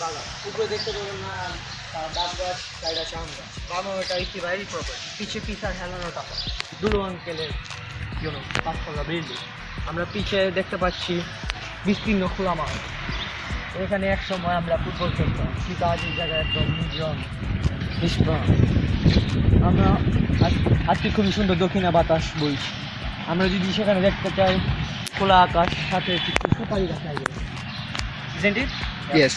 বাগান উপরে দেখতে পাবেন না ডাব গাছ সাইড আছে আম গাছ বামে ওটা একটি বাইরেই প্রপার্টি পিছে পিছার হেলানো টাকা দুলো আঙ্কেলের জন্য 5 তলা বিল্ডিং আমরা পিছে দেখতে পাচ্ছি বিস্তীর্ণ খোলা মাঠ এখানে এক সময় আমরা ফুটবল খেলতাম শীত আজের জায়গায় একদম নির্জন নিষ্প্রাণ আমরা আজকে খুবই সুন্দর দক্ষিণা বাতাস বইছি আমরা যদি সেখানে দেখতে চাই খোলা আকাশ সাথে কিছু সুপারি গাছ লাগবে Yes.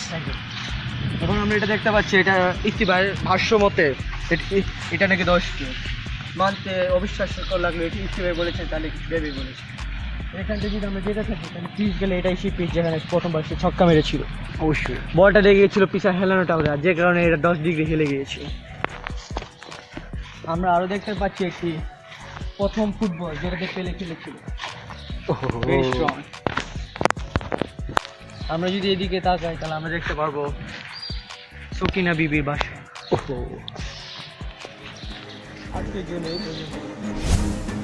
এখন আমরা এটা দেখতে পাচ্ছি এটা ইস্তিবার ভাষ্য মতে এটা নাকি 10টি মানতে অবিশ্বাস্যকর লাগলো এটি ইস্তিবার বলেছে তাহলে দেবী বলেছে এখান থেকে যদি আমরা যেতে থাকি তাহলে পিচ গেলে এটাই সেই পিচ যেখানে প্রথমবার সে ছক্কা মেরেছিল অবশ্যই বলটা লেগে গিয়েছিল পিছার হেলানোটা যে কারণে এটা 10 ডিগ্রি হেলে গিয়েছিল আমরা আরও দেখতে পাচ্ছি একটি প্রথম ফুটবল যেটাতে পেলে খেলেছিল Very strong. আমরা যদি এদিকে তাকাই তাহলে আমরা দেখতে পারবো সকিনা বিবির বাসা আজকের জন্য এই পর্যন্ত।